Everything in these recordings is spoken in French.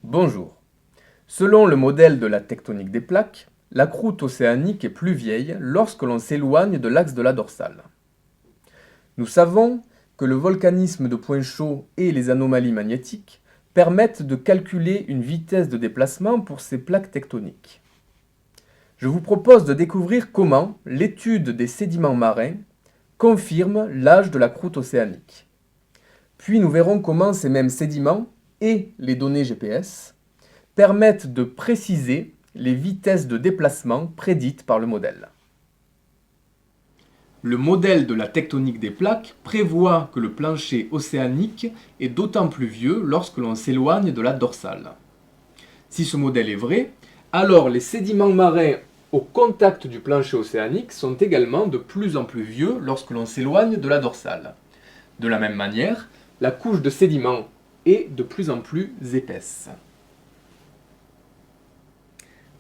Bonjour. Selon le modèle de la tectonique des plaques, la croûte océanique est plus vieille lorsque l'on s'éloigne de l'axe de la dorsale. Nous savons que le volcanisme de points chauds et les anomalies magnétiques permettent de calculer une vitesse de déplacement pour ces plaques tectoniques. Je vous propose de découvrir comment l'étude des sédiments marins confirme l'âge de la croûte océanique. Puis nous verrons comment ces mêmes sédiments et les données GPS permettent de préciser les vitesses de déplacement prédites par le modèle. Le modèle de la tectonique des plaques prévoit que le plancher océanique est d'autant plus vieux lorsque l'on s'éloigne de la dorsale. Si ce modèle est vrai, alors les sédiments marins au contact du plancher océanique sont également de plus en plus vieux lorsque l'on s'éloigne de la dorsale. De la même manière, la couche de sédiments est de plus en plus épaisse.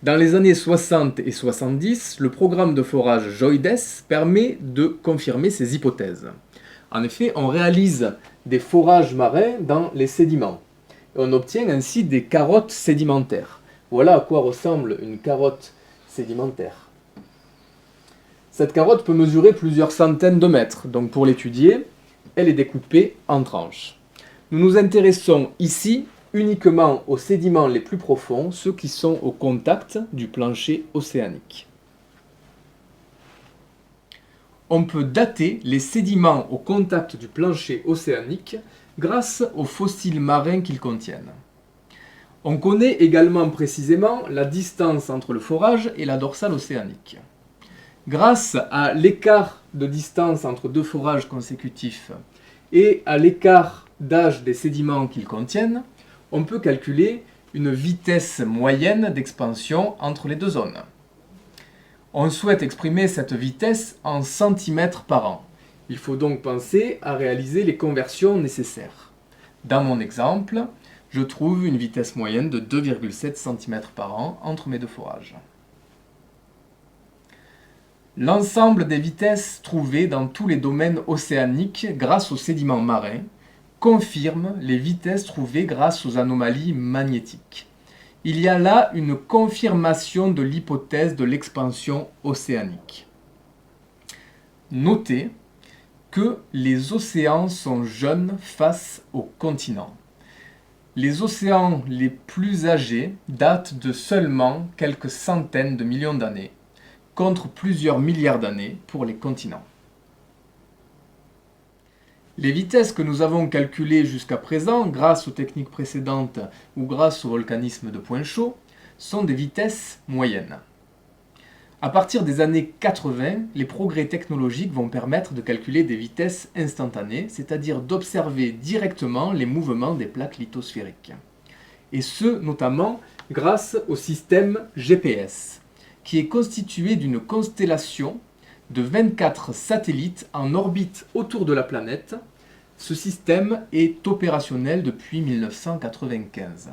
Dans les années 60 et 70, le programme de forage JOIDES permet de confirmer ces hypothèses. En effet, on réalise des forages marins dans les sédiments. Et on obtient ainsi des carottes sédimentaires. Voilà à quoi ressemble une carotte sédimentaire. Cette carotte peut mesurer plusieurs centaines de mètres, donc pour l'étudier, elle est découpée en tranches. Nous nous intéressons ici uniquement aux sédiments les plus profonds, ceux qui sont au contact du plancher océanique. On peut dater les sédiments au contact du plancher océanique grâce aux fossiles marins qu'ils contiennent. On connaît également précisément la distance entre le forage et la dorsale océanique. Grâce à l'écart de distance entre deux forages consécutifs et à l'écart d'âge des sédiments qu'ils contiennent, on peut calculer une vitesse moyenne d'expansion entre les deux zones. On souhaite exprimer cette vitesse en centimètres par an. Il faut donc penser à réaliser les conversions nécessaires. Dans mon exemple, je trouve une vitesse moyenne de 2,7 cm par an entre mes deux forages. L'ensemble des vitesses trouvées dans tous les domaines océaniques grâce aux sédiments marins confirme les vitesses trouvées grâce aux anomalies magnétiques. Il y a là une confirmation de l'hypothèse de l'expansion océanique. Notez que les océans sont jeunes face aux continents. Les océans les plus âgés datent de seulement quelques centaines de millions d'années, contre plusieurs milliards d'années pour les continents. Les vitesses que nous avons calculées jusqu'à présent, grâce aux techniques précédentes ou grâce au volcanisme de points chauds, sont des vitesses moyennes. À partir des années 80, les progrès technologiques vont permettre de calculer des vitesses instantanées, c'est-à-dire d'observer directement les mouvements des plaques lithosphériques. Et ce, notamment grâce au système GPS, qui est constitué d'une constellation de 24 satellites en orbite autour de la planète. Ce système est opérationnel depuis 1995.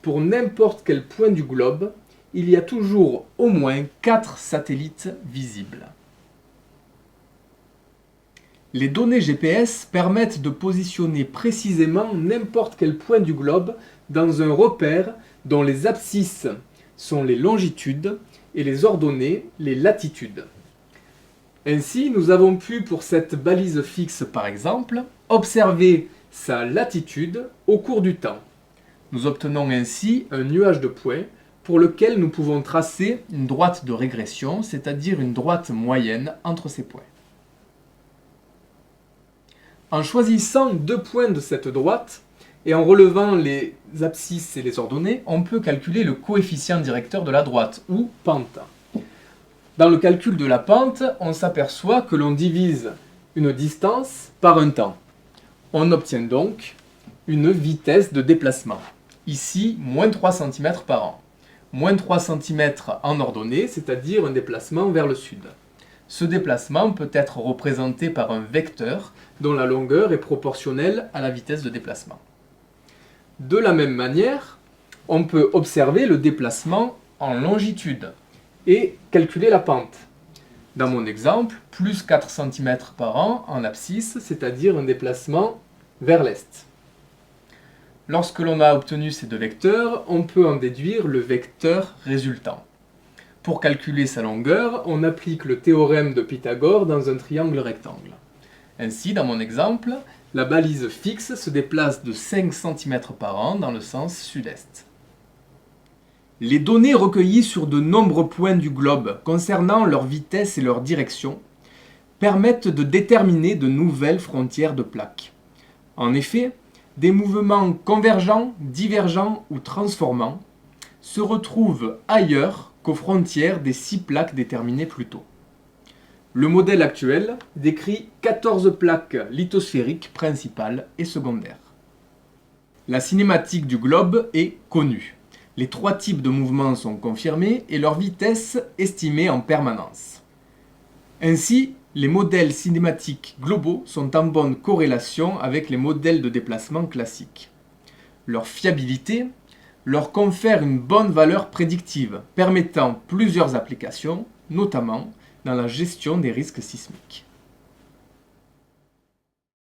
Pour n'importe quel point du globe, il y a toujours au moins 4 satellites visibles. Les données GPS permettent de positionner précisément n'importe quel point du globe dans un repère dont les abscisses sont les longitudes et les ordonnées les latitudes. Ainsi, nous avons pu, pour cette balise fixe par exemple, observer sa latitude au cours du temps. Nous obtenons ainsi un nuage de points pour lequel nous pouvons tracer une droite de régression, c'est-à-dire une droite moyenne entre ces points. En choisissant deux points de cette droite et en relevant les abscisses et les ordonnées, on peut calculer le coefficient directeur de la droite, ou pente. Dans le calcul de la pente, on s'aperçoit que l'on divise une distance par un temps. On obtient donc une vitesse de déplacement. Ici, moins 3 cm par an. Moins 3 cm en ordonnée, c'est-à-dire un déplacement vers le sud. Ce déplacement peut être représenté par un vecteur dont la longueur est proportionnelle à la vitesse de déplacement. De la même manière, on peut observer le déplacement en longitude et calculer la pente. Dans mon exemple, plus 4 cm par an en abscisse, c'est-à-dire un déplacement vers l'est. Lorsque l'on a obtenu ces deux vecteurs, on peut en déduire le vecteur résultant. Pour calculer sa longueur, on applique le théorème de Pythagore dans un triangle rectangle. Ainsi, dans mon exemple, la balise fixe se déplace de 5 cm par an dans le sens sud-est. Les données recueillies sur de nombreux points du globe concernant leur vitesse et leur direction permettent de déterminer de nouvelles frontières de plaques. En effet, des mouvements convergents, divergents ou transformants se retrouvent ailleurs qu'aux frontières des 6 plaques déterminées plus tôt. Le modèle actuel décrit 14 plaques lithosphériques principales et secondaires. La cinématique du globe est connue. Les 3 types de mouvements sont confirmés et leur vitesse estimée en permanence. Ainsi, les modèles cinématiques globaux sont en bonne corrélation avec les modèles de déplacement classiques. Leur fiabilité leur confère une bonne valeur prédictive, permettant plusieurs applications, notamment dans la gestion des risques sismiques.